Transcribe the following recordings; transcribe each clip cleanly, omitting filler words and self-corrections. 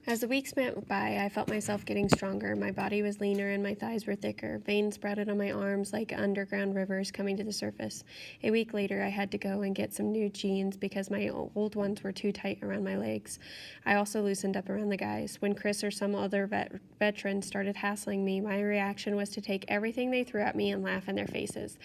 As the weeks went by, I felt myself getting stronger. My body was leaner and my thighs were thicker. Veins sprouted on my arms like underground rivers coming to the surface. A week later, I had to go and get some new jeans because my old ones were too tight around my legs. I also loosened up around the guys. When Chris or some other veteran started hassling me, my reaction was to take everything they threw at me and laugh in their faces.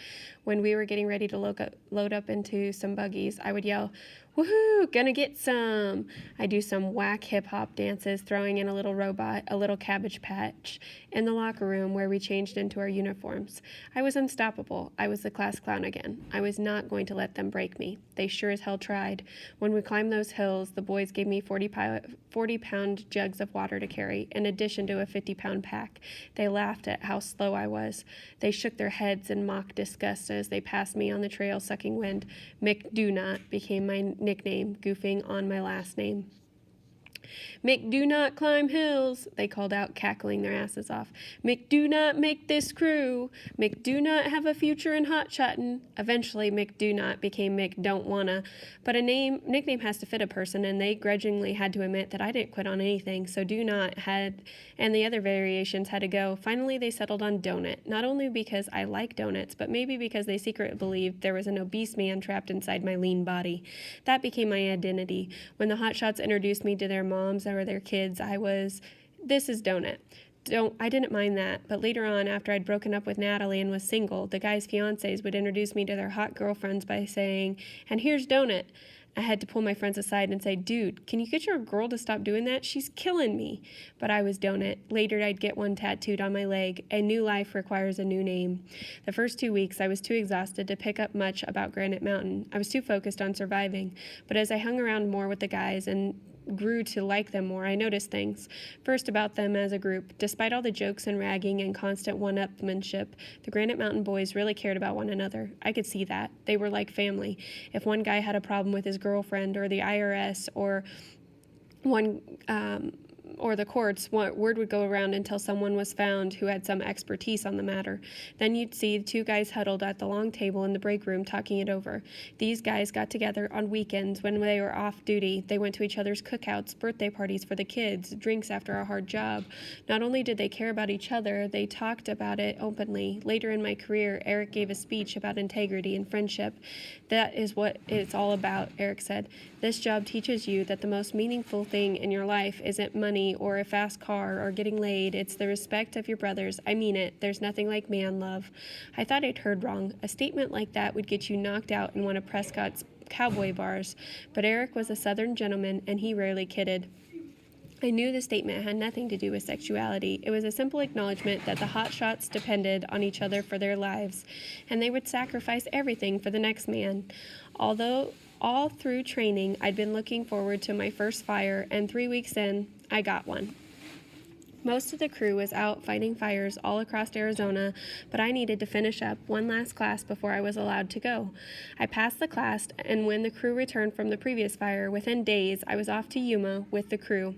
When we were getting ready to load up into some buggies, I would yell, "Woohoo, gonna get some!" I do some whack hip-hop dances, throwing in a little robot, a little Cabbage Patch, in the locker room where we changed into our uniforms. I was unstoppable. I was the class clown again. I was not going to let them break me. They sure as hell tried. When we climbed those hills, the boys gave me 40-pound jugs of water to carry, in addition to a 50-pound pack. They laughed at how slow I was. They shook their heads in mock disgust as they passed me on the trail sucking wind. Mick Do Not became my nickname, goofing on my last name. "Mick, do not climb hills," they called out, cackling their asses off. "Mick, do not make this crew. Mick, do not have a future in hot-shottin'." Eventually, Mick Do Not became Mick Don't Wanna, but a nickname has to fit a person, and they grudgingly had to admit that I didn't quit on anything, so Do Not and the other variations had to go. Finally, they settled on Donut, not only because I like donuts, but maybe because they secretly believed there was an obese man trapped inside my lean body. That became my identity. When the hotshots introduced me to their moms or their kids, this is Donut. I didn't mind that, but later on, after I'd broken up with Natalie and was single, the guys' fiancés would introduce me to their hot girlfriends by saying, "And here's Donut." I had to pull my friends aside and say, "Dude, can you get your girl to stop doing that? She's killing me." But I was Donut. Later, I'd get one tattooed on my leg. A new life requires a new name. The first 2 weeks, I was too exhausted to pick up much about Granite Mountain. I was too focused on surviving. But as I hung around more with the guys and grew to like them more, I noticed things. First, about them as a group. Despite all the jokes and ragging and constant one-upmanship, the Granite Mountain boys really cared about one another. I could see that. They were like family. If one guy had a problem with his girlfriend or the IRS or the courts, word would go around until someone was found who had some expertise on the matter. Then you'd see two guys huddled at the long table in the break room talking it over. These guys got together on weekends when they were off duty. They went to each other's cookouts, birthday parties for the kids, drinks after a hard job. Not only did they care about each other, they talked about it openly. Later in my career, Eric gave a speech about integrity and friendship. "That is what it's all about," Eric said. "This job teaches you that the most meaningful thing in your life isn't money or a fast car or getting laid. It's the respect of your brothers. I mean it. There's nothing like man love." I thought I'd heard wrong. A statement like that would get you knocked out in one of Prescott's cowboy bars. But Eric was a Southern gentleman, and he rarely kidded. I knew the statement had nothing to do with sexuality. It was a simple acknowledgement that the hotshots depended on each other for their lives, and they would sacrifice everything for the next man. Although all through training, I'd been looking forward to my first fire, and 3 weeks in, I got one. Most of the crew was out fighting fires all across Arizona, but I needed to finish up one last class before I was allowed to go. I passed the class, and when the crew returned from the previous fire, within days, I was off to Yuma with the crew.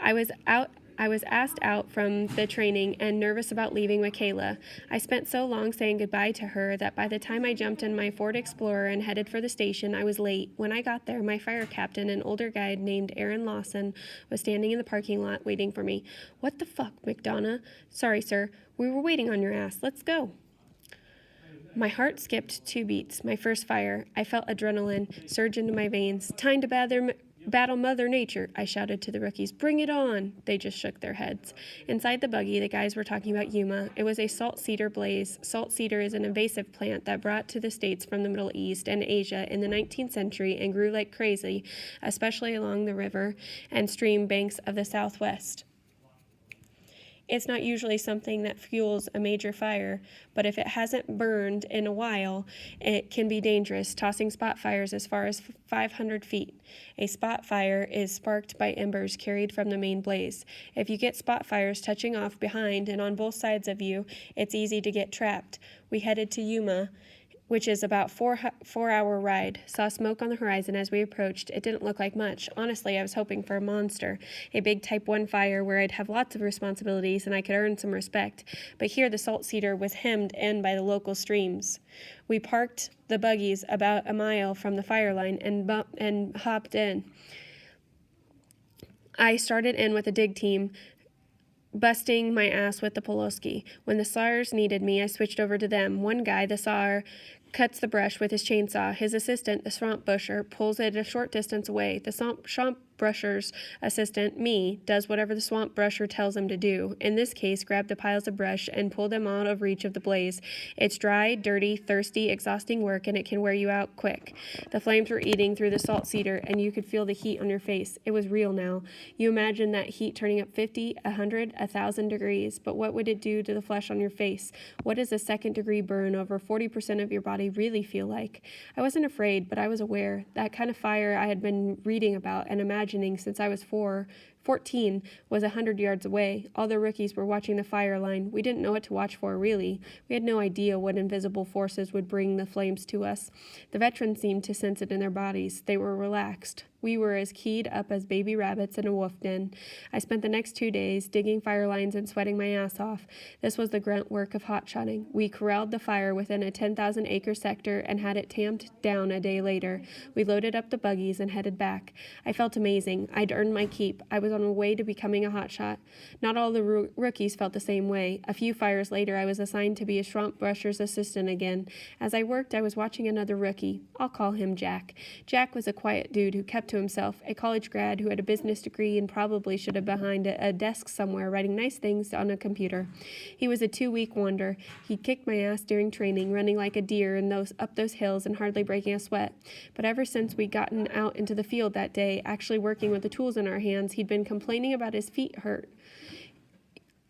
I was asked out from the training and nervous about leaving Michaela. I spent so long saying goodbye to her that by the time I jumped in my Ford Explorer and headed for the station, I was late. When I got there, my fire captain, an older guide named Aaron Lawson, was standing in the parking lot waiting for me. "What the fuck, McDonough?" "Sorry, sir. We were waiting on your ass. Let's go." My heart skipped 2 beats. My first fire. I felt adrenaline surge into my veins. "Time to battle Mother Nature," I shouted to the rookies. "Bring it on!" They just shook their heads. Inside the buggy, the guys were talking about Yuma. It was a salt cedar blaze. Salt cedar is an invasive plant that brought to the States from the Middle East and Asia in the 19th century and grew like crazy, especially along the river and stream banks of the Southwest. It's not usually something that fuels a major fire, but if it hasn't burned in a while, it can be dangerous, tossing spot fires as far as 500 feet. A spot fire is sparked by embers carried from the main blaze. If you get spot fires touching off behind and on both sides of you, it's easy to get trapped. We headed to Yuma, which is about 4-hour ride. Saw smoke on the horizon as we approached. It didn't look like much. Honestly, I was hoping for a monster, a big Type 1 fire where I'd have lots of responsibilities and I could earn some respect. But here the salt cedar was hemmed in by the local streams. We parked the buggies about a mile from the fire line and hopped in. I started in with a dig team, busting my ass with the Poloski. When the sawyers needed me, I switched over to them. One guy, the sawyer, cuts the brush with his chainsaw. His assistant, the swamp busher, pulls it a short distance away. The swamp brusher's assistant, me, does whatever the swamp brusher tells him to do. In this case, grab the piles of brush and pull them out of reach of the blaze. It's dry, dirty, thirsty, exhausting work, and it can wear you out quick. The flames were eating through the salt cedar, and you could feel the heat on your face. It was real now. You imagine that heat turning up 50, 100, 1,000 degrees, but what would it do to the flesh on your face? What does a second-degree burn over 40% of your body really feel like? I wasn't afraid, but I was aware. That kind of fire I had been reading about and imagining since I was 14 was 100 yards away. All the rookies were watching the fire line. We didn't know what to watch for, really. We had no idea what invisible forces would bring the flames to us. The veterans seemed to sense it in their bodies. They were relaxed. We were as keyed up as baby rabbits in a wolf den. I spent the next 2 days digging fire lines and sweating my ass off. This was the grunt work of hotshotting. We corralled the fire within a 10,000-acre sector and had it tamped down a day later. We loaded up the buggies and headed back. I felt amazing. I'd earned my keep. I was on my way to becoming a hotshot. Not all the rookies felt the same way. A few fires later, I was assigned to be a swamp brusher's assistant again. As I worked, I was watching another rookie. I'll call him Jack. Jack was a quiet dude who kept to himself, a college grad who had a business degree and probably should have been behind a desk somewhere writing nice things on a computer. He was a 2-week wonder. He'd kicked my ass during training, running like a deer up those hills and hardly breaking a sweat. But ever since we'd gotten out into the field that day, actually working with the tools in our hands, he'd been complaining about his feet hurt.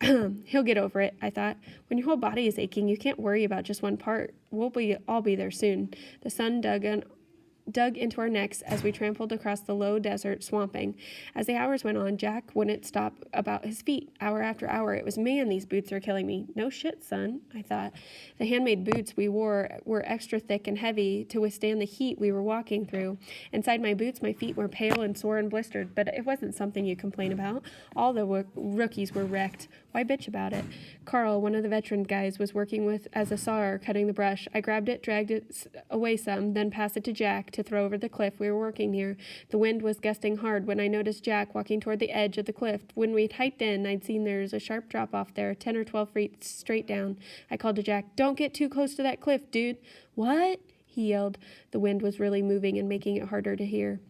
He'll get over it, I thought. When your whole body is aching, you can't worry about just one part. We'll all be there soon. The sun dug into our necks as we trampled across the low desert, swamping. As the hours went on, Jack wouldn't stop about his feet. Hour after hour, it was, man, these boots are killing me. No shit, son, I thought. The handmade boots we wore were extra thick and heavy to withstand the heat we were walking through. Inside my boots, my feet were pale and sore and blistered, but it wasn't something you complain about. All the rookies were wrecked. Why bitch about it? Carl, one of the veteran guys, was working as a sawyer cutting the brush. I grabbed it, dragged it away some, then passed it to Jack to throw over the cliff we were working near. The wind was gusting hard when I noticed Jack walking toward the edge of the cliff. When we'd hiked in, I'd seen there's a sharp drop off there, 10 or 12 feet straight down. I called to Jack, "Don't get too close to that cliff, dude." "What?" he yelled. The wind was really moving and making it harder to hear.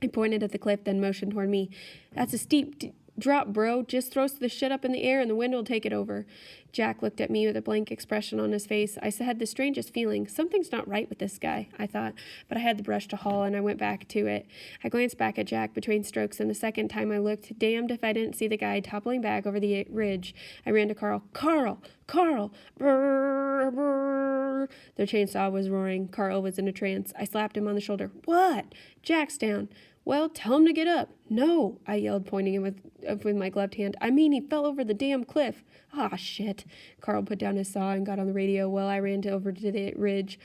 I pointed at the cliff, then motioned toward me. "That's a steep drop, bro. Just throw the shit up in the air and the wind will take it over." Jack looked at me with a blank expression on his face. I had the strangest feeling. Something's not right with this guy, I thought, but I had the brush to haul and I went back to it. I glanced back at Jack between strokes, and the second time I looked, damned if I didn't see the guy toppling back over the ridge. I ran to Carl. Carl! Brrr, brrr. The chainsaw was roaring. Carl was in a trance. I slapped him on the shoulder. "What?" "Jack's down." "Well, tell him to get up." "No," I yelled, pointing him with my gloved hand. "I mean, he fell over the damn cliff." "Ah, shit." Carl put down his saw and got on the radio while I ran over to the ridge.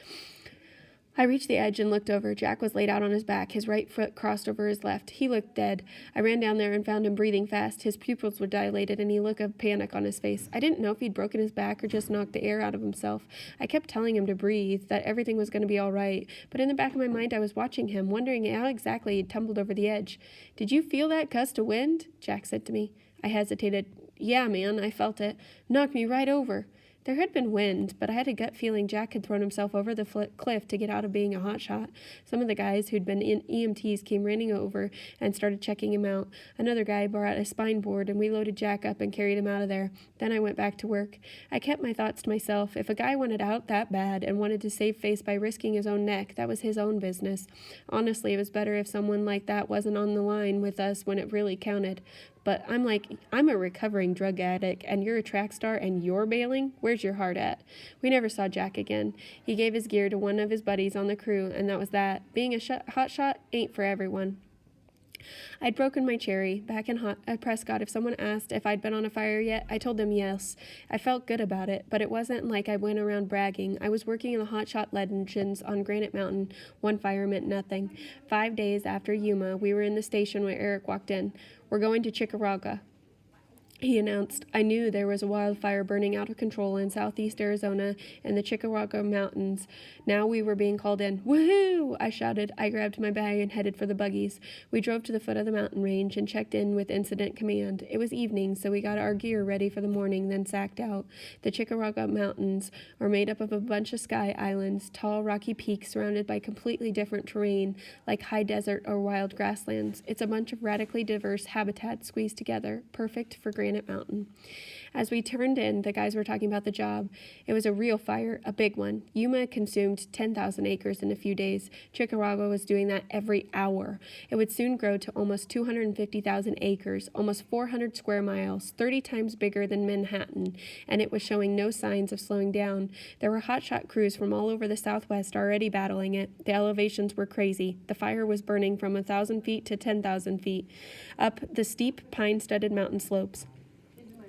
I reached the edge and looked over. Jack was laid out on his back, his right foot crossed over his left. He looked dead. I ran down there and found him breathing fast. His pupils were dilated and he looked of panic on his face. I didn't know if he'd broken his back or just knocked the air out of himself. I kept telling him to breathe, that everything was going to be all right, but in the back of my mind I was watching him, wondering how exactly he'd tumbled over the edge. "Did you feel that gust of wind?" Jack said to me. I hesitated. "Yeah, man, I felt it. Knocked me right over." There had been wind, but I had a gut feeling Jack had thrown himself over the cliff to get out of being a hotshot. Some of the guys who'd been in EMTs came running over and started checking him out. Another guy brought a spine board, and we loaded Jack up and carried him out of there. Then I went back to work. I kept my thoughts to myself. If a guy wanted out that bad and wanted to save face by risking his own neck, that was his own business. Honestly, it was better if someone like that wasn't on the line with us when it really counted. But I'm a recovering drug addict, and you're a track star, and you're bailing? Where's your heart at? We never saw Jack again. He gave his gear to one of his buddies on the crew, and that was that. Being a hotshot ain't for everyone. I'd broken my cherry. Back at Prescott, if someone asked if I'd been on a fire yet, I told them yes. I felt good about it, but it wasn't like I went around bragging. I was working in the hotshot legends on Granite Mountain. One fire meant nothing. 5 days after Yuma, we were in the station when Eric walked in. "We're going to Chickamauga." he announced. I knew there was a wildfire burning out of control in southeast Arizona and the Chickamauga Mountains. Now we were being called in. Woohoo! I shouted. I grabbed my bag and headed for the buggies. We drove to the foot of the mountain range and checked in with Incident Command. It was evening, so we got our gear ready for the morning, then sacked out. The Chickamauga Mountains are made up of a bunch of sky islands, tall rocky peaks surrounded by completely different terrain, like high desert or wild grasslands. It's a bunch of radically diverse habitats squeezed together, perfect for Granite Mountain. As we turned in, the guys were talking about the job. It was a real fire, a big one. Yuma consumed 10,000 acres in a few days. Chickamauga was doing that every hour. It would soon grow to almost 250,000 acres, almost 400 square miles, 30 times bigger than Manhattan, and it was showing no signs of slowing down. There were hotshot crews from all over the Southwest already battling it. The elevations were crazy. The fire was burning from 1,000 feet to 10,000 feet, up the steep, pine-studded mountain slopes.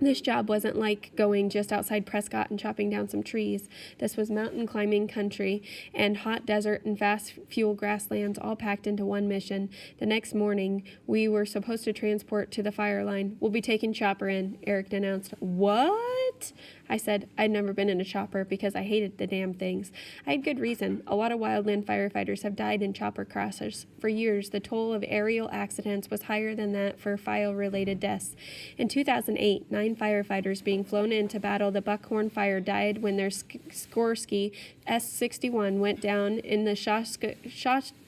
This job wasn't like going just outside Prescott and chopping down some trees. This was mountain climbing country and hot desert and fast fuel grasslands all packed into one mission. The next morning, we were supposed to transport to the fire line. We'll be taking chopper in, Eric announced. What? I said I'd never been in a chopper because I hated the damn things. I had good reason. A lot of wildland firefighters have died in chopper crashes. For years, the toll of aerial accidents was higher than that for fire-related deaths. In 2008, 9 firefighters being flown in to battle the Buckhorn Fire died when their Skorsky S-61 went down in the Shasta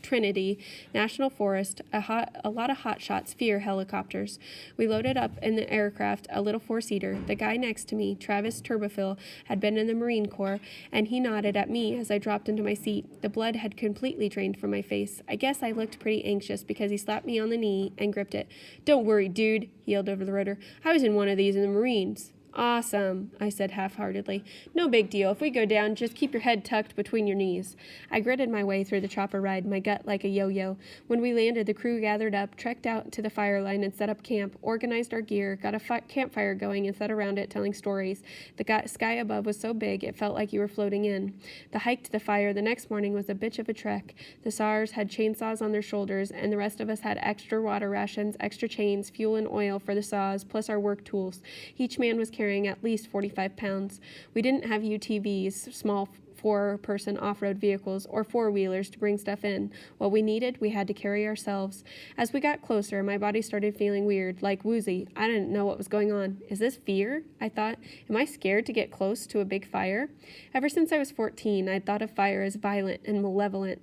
Trinity National Forest. A lot of hotshots fear helicopters. We loaded up in the aircraft a little 4-seater. The guy next to me, Travis Turbofil, had been in the Marine Corps, and he nodded at me as I dropped into my seat. The blood had completely drained from my face. I guess I looked pretty anxious because he slapped me on the knee and gripped it. "Don't worry, dude," he yelled over the rotor. "I was in one of these in the Marines." "Awesome," I said half-heartedly. "No big deal. If we go down, just keep your head tucked between your knees." I gritted my way through the chopper ride, my gut like a yo-yo. When we landed, the crew gathered up, trekked out to the fire line and set up camp, organized our gear, got a campfire going and sat around it telling stories. The sky above was so big it felt like you were floating in. The hike to the fire the next morning was a bitch of a trek. The SARs had chainsaws on their shoulders, and the rest of us had extra water rations, extra chains, fuel and oil for the saws, plus our work tools. Each man was carrying at least 45 pounds. We didn't have UTVs, small 4-person off-road vehicles, or 4-wheelers to bring stuff in. What we needed, we had to carry ourselves. As we got closer, my body started feeling weird, like woozy. I didn't know what was going on. Is this fear? I thought. Am I scared to get close to a big fire? Ever since I was 14, I'd thought of fire as violent and malevolent.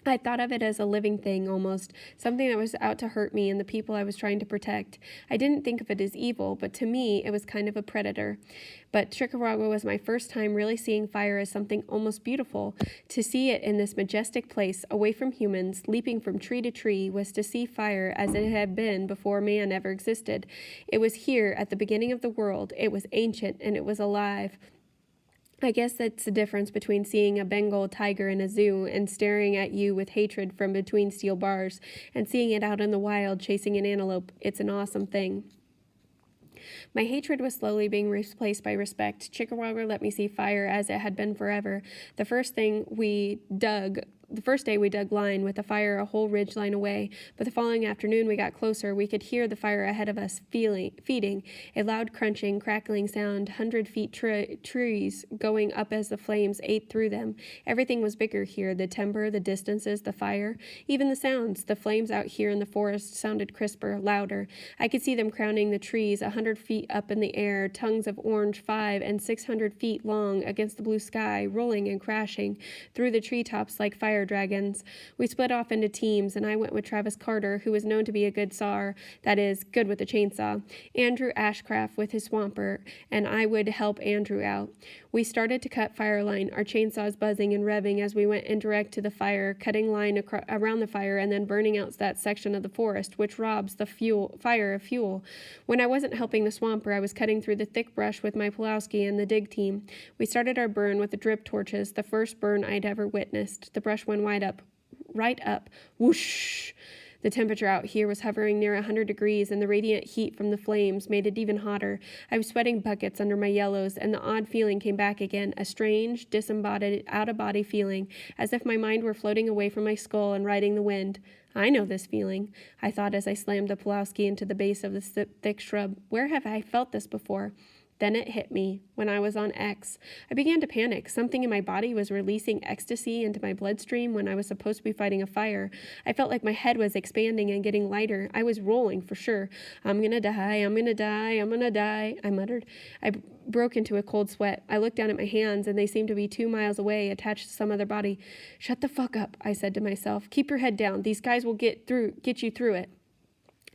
I thought of it as a living thing, almost, something that was out to hurt me and the people I was trying to protect. I didn't think of it as evil, but to me, it was kind of a predator. But Chickamauga was my first time really seeing fire as something almost beautiful. To see it in this majestic place, away from humans, leaping from tree to tree, was to see fire as it had been before man ever existed. It was here at the beginning of the world. It was ancient, and it was alive. I guess that's the difference between seeing a Bengal tiger in a zoo and staring at you with hatred from between steel bars and seeing it out in the wild chasing an antelope. It's an awesome thing. My hatred was slowly being replaced by respect. Chickamauga let me see fire as it had been forever. The first day we dug line with the fire a whole ridge line away, but the following afternoon we got closer. We could hear the fire ahead of us feeding, a loud crunching, crackling sound, 100 feet trees going up as the flames ate through them. Everything was bigger here, the timber, the distances, the fire, even the sounds. The flames out here in the forest sounded crisper, louder. I could see them crowning the trees 100 feet up in the air, tongues of orange 500 and 600 feet long against the blue sky, rolling and crashing through the treetops like fire dragons. We split off into teams, and I went with Travis Carter, who was known to be a good sawer, that is, good with a chainsaw, Andrew Ashcraft with his swamper, and I would help Andrew out. We started to cut fire line, our chainsaws buzzing and revving as we went indirect to the fire, cutting line around the fire and then burning out that section of the forest which robs the fire of fuel. When I wasn't helping the swamper, I was cutting through the thick brush with my Pulowski and the dig team. We started our burn with the drip torches, the first burn I'd ever witnessed. The brush went right up, whoosh. The temperature out here was hovering near 100 degrees, and the radiant heat from the flames made it even hotter. I was sweating buckets under my yellows, and the odd feeling came back again, a strange, disembodied, out-of-body feeling, as if my mind were floating away from my skull and riding the wind. I know this feeling, I thought as I slammed the Pulowski into the base of the thick shrub. Where have I felt this before? Then it hit me, when I was on X. I began to panic. Something in my body was releasing ecstasy into my bloodstream when I was supposed to be fighting a fire. I felt like my head was expanding and getting lighter. I was rolling, for sure. I'm gonna die, I'm gonna die, I'm gonna die, I muttered. I broke into a cold sweat. I looked down at my hands, and they seemed to be 2 miles away, attached to some other body. Shut the fuck up, I said to myself. Keep your head down. These guys will get you through it.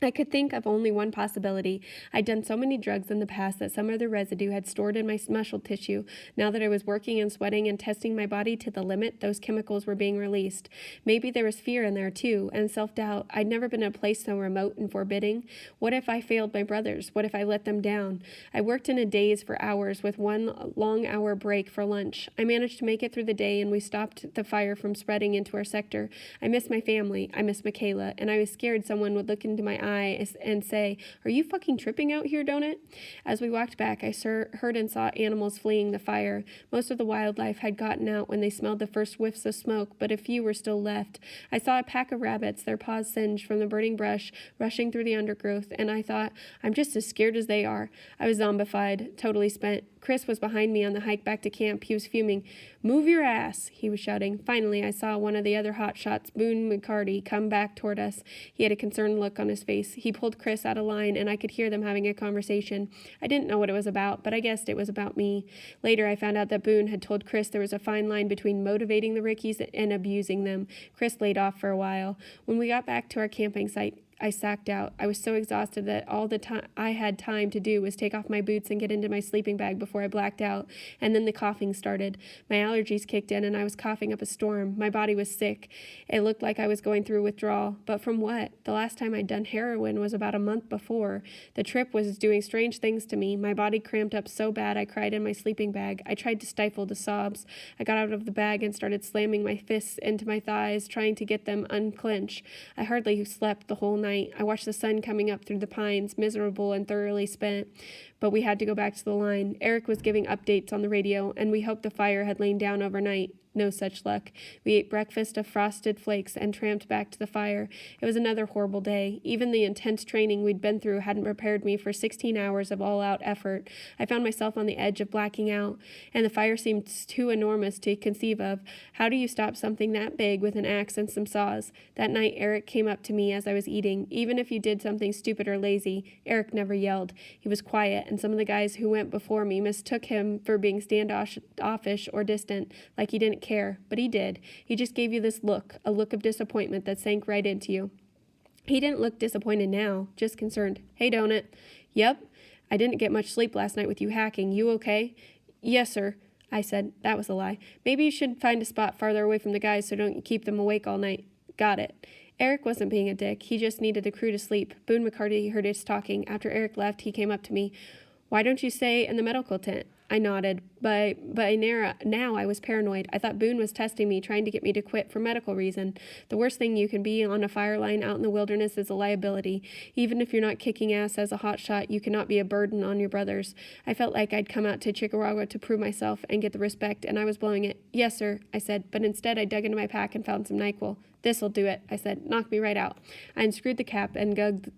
I could think of only one possibility. I'd done so many drugs in the past that some of the residue had stored in my muscle tissue. Now that I was working and sweating and testing my body to the limit, those chemicals were being released. Maybe there was fear in there too, and self-doubt. I'd never been in a place so remote and forbidding. What if I failed my brothers? What if I let them down? I worked in a daze for hours with 1 long hour break for lunch. I managed to make it through the day, and we stopped the fire from spreading into our sector. I missed my family. I missed Michaela, and I was scared someone would look into my eye and say, "Are you fucking tripping out here, Donut?" As we walked back, I heard and saw animals fleeing the fire. Most of the wildlife had gotten out when they smelled the first whiffs of smoke, but a few were still left. I saw a pack of rabbits, their paws singed from the burning brush, rushing through the undergrowth, and I thought, I'm just as scared as they are. I was zombified, totally spent. Chris was behind me on the hike back to camp. He was fuming. "Move your ass," he was shouting. Finally, I saw one of the other hotshots, Boone McCarty, come back toward us. He had a concerned look on his face. He pulled Chris out of line, and I could hear them having a conversation. I didn't know what it was about, but I guessed it was about me. Later, I found out that Boone had told Chris there was a fine line between motivating the Rickies and abusing them. Chris laid off for a while. When we got back to our camping site, I sacked out. I was so exhausted that all the time I had time to do was take off my boots and get into my sleeping bag before I blacked out. And then the coughing started. My allergies kicked in, and I was coughing up a storm. My body was sick. It looked like I was going through withdrawal. But from what? The last time I'd done heroin was about a month before. The trip was doing strange things to me. My body cramped up so bad I cried in my sleeping bag. I tried to stifle the sobs. I got out of the bag and started slamming my fists into my thighs, trying to get them unclench. I hardly slept the whole night. I watched the sun coming up through the pines, miserable and thoroughly spent. But we had to go back to the line. Eric was giving updates on the radio, and we hoped the fire had lain down overnight. No such luck. We ate breakfast of frosted flakes and tramped back to the fire. It was another horrible day. Even the intense training we'd been through hadn't prepared me for 16 hours of all-out effort. I found myself on the edge of blacking out, and the fire seemed too enormous to conceive of. How do you stop something that big with an axe and some saws? That night, Eric came up to me as I was eating. Even if you did something stupid or lazy, Eric never yelled. He was quiet, and some of the guys who went before me mistook him for being standoffish or distant, like he didn't care, but he did. He just gave you this look, a look of disappointment that sank right into you. He didn't look disappointed now, just concerned. "Hey, Donut." "Yep. I didn't get much sleep last night with you hacking. You okay?" "Yes, sir," I said. That was a lie. "Maybe you should find a spot farther away from the guys so don't keep them awake all night." "Got it." Eric wasn't being a dick. He just needed the crew to sleep. Boone McCarty heard us talking. After Eric left, he came up to me. "Why don't you stay in the medical tent?" I nodded. But now I was paranoid. I thought Boone was testing me, trying to get me to quit for medical reason. The worst thing you can be on a fire line out in the wilderness is a liability. Even if you're not kicking ass as a hotshot, you cannot be a burden on your brothers. I felt like I'd come out to Chickamauga to prove myself and get the respect, and I was blowing it. "Yes, sir," I said, but instead I dug into my pack and found some NyQuil. "This'll do it," I said. "Knock me right out." I unscrewed the cap and glugged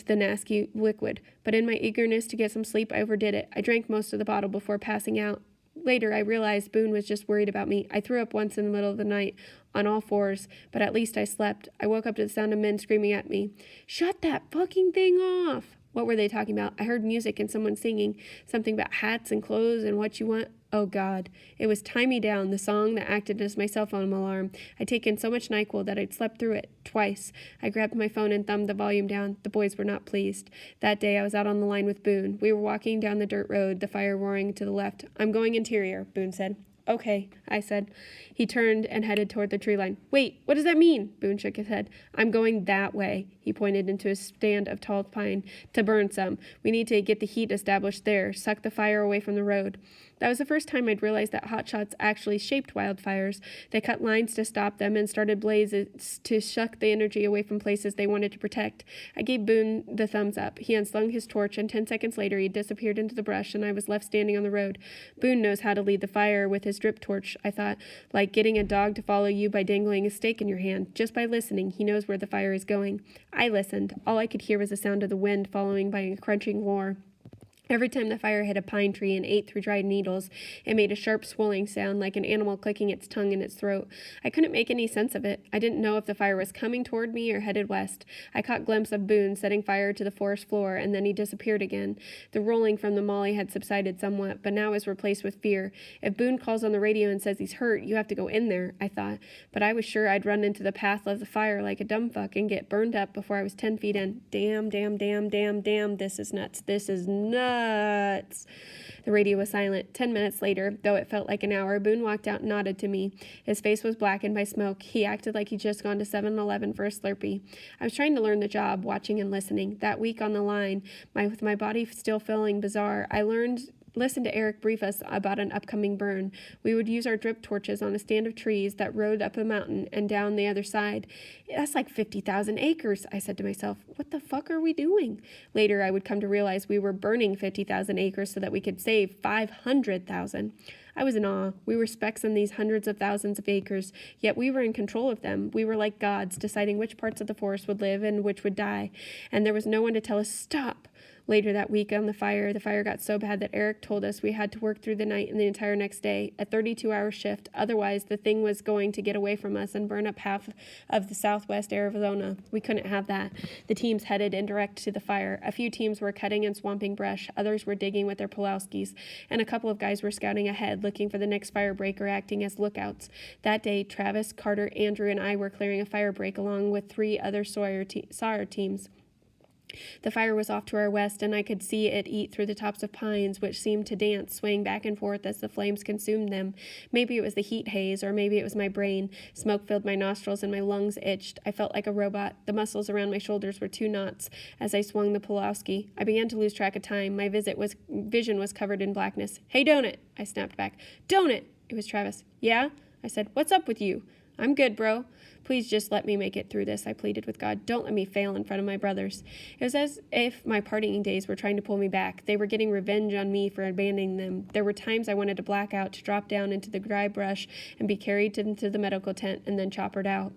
the nasty liquid, but in my eagerness to get some sleep, I overdid it. I drank most of the bottle before passing out. Later, I realized Boone was just worried about me. I threw up once in the middle of the night, on all fours, but at least I slept. I woke up to the sound of men screaming at me. "Shut that fucking thing off!" What were they talking about? I heard music and someone singing, something about hats and clothes and what you want. Oh, God. It was Tie Me Down, the song that acted as my cell phone alarm. I'd taken so much NyQuil that I'd slept through it twice. I grabbed my phone and thumbed the volume down. The boys were not pleased. That day I was out on the line with Boone. We were walking down the dirt road, the fire roaring to the left. "I'm going interior," Boone said. "Okay," I said. He turned and headed toward the tree line. "Wait, what does that mean?" Boone shook his head. "I'm going that way." He pointed into a stand of tall pine. "To burn some. We need to get the heat established there, suck the fire away from the road." That was the first time I'd realized that hotshots actually shaped wildfires. They cut lines to stop them and started blazes to shuck the energy away from places they wanted to protect. I gave Boone the thumbs up. He unslung his torch, and 10 seconds later he disappeared into the brush, and I was left standing on the road. Boone knows how to lead the fire with his drip torch, I thought, like getting a dog to follow you by dangling a stake in your hand. Just by listening, he knows where the fire is going. I listened. All I could hear was the sound of the wind following by a crunching roar. Every time the fire hit a pine tree and ate through dried needles, it made a sharp swelling sound like an animal clicking its tongue in its throat. I couldn't make any sense of it. I didn't know if the fire was coming toward me or headed west. I caught a glimpse of Boone setting fire to the forest floor, and then he disappeared again. The rolling from the molly had subsided somewhat, but now was replaced with fear. If Boone calls on the radio and says he's hurt, you have to go in there, I thought. But I was sure I'd run into the path of the fire like a dumb fuck and get burned up before I was 10 feet in. Damn, this is nuts. This is nuts. The radio was silent. 10 minutes later, though it felt like an hour, Boone walked out and nodded to me. His face was blackened by smoke. He acted like he'd just gone to 7-Eleven for a Slurpee. I was trying to learn the job, watching and listening. That week on the line, with my body still feeling bizarre, I listened to Eric brief us about an upcoming burn. We would use our drip torches on a stand of trees that rode up a mountain and down the other side. That's like 50,000 acres, I said to myself. What the fuck are we doing? Later, I would come to realize we were burning 50,000 acres so that we could save 500,000. I was in awe. We were specks in these hundreds of thousands of acres, yet we were in control of them. We were like gods, deciding which parts of the forest would live and which would die, and there was no one to tell us, stop. Later that week on the fire got so bad that Eric told us we had to work through the night and the entire next day, a 32-hour shift. Otherwise, the thing was going to get away from us and burn up half of the southwest Arizona. We couldn't have that. The teams headed in direct to the fire. A few teams were cutting and swamping brush. Others were digging with their Pulowskis. And a couple of guys were scouting ahead, looking for the next fire break or acting as lookouts. That day, Travis, Carter, Andrew, and I were clearing a fire break along with 3 other Sawyer teams. The fire was off to our west, and I could see it eat through the tops of pines, which seemed to dance, swaying back and forth as the flames consumed them. Maybe it was the heat haze, or maybe it was my brain. Smoke filled my nostrils, and my lungs itched. I felt like a robot. The muscles around my shoulders were 2 knots as I swung the Pulowski. I began to lose track of time. My vision was covered in blackness. "Hey, Donut!" I snapped back. "Donut!" It was Travis. "Yeah?" I said. "What's up with you?" "I'm good, bro. Please just let me make it through this," I pleaded with God. "Don't let me fail in front of my brothers." It was as if my partying days were trying to pull me back. They were getting revenge on me for abandoning them. There were times I wanted to black out, to drop down into the dry brush and be carried into the medical tent and then choppered out.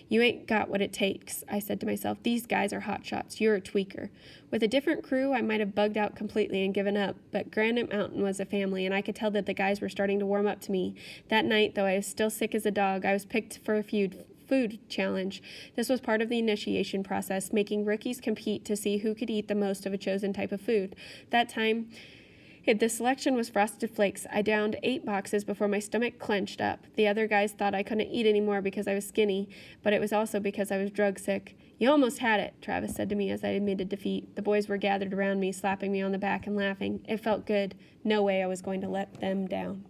"You ain't got what it takes," I said to myself. "These guys are hotshots. You're a tweaker." With a different crew, I might have bugged out completely and given up, but Granite Mountain was a family, and I could tell that the guys were starting to warm up to me. That night, though I was still sick as a dog, I was picked for a food challenge. This was part of the initiation process, making rookies compete to see who could eat the most of a chosen type of food. That time, the selection was Frosted Flakes. I downed 8 boxes before my stomach clenched up. The other guys thought I couldn't eat anymore because I was skinny, but it was also because I was drug sick. "You almost had it," Travis said to me as I admitted defeat. The boys were gathered around me, slapping me on the back and laughing. It felt good. No way I was going to let them down.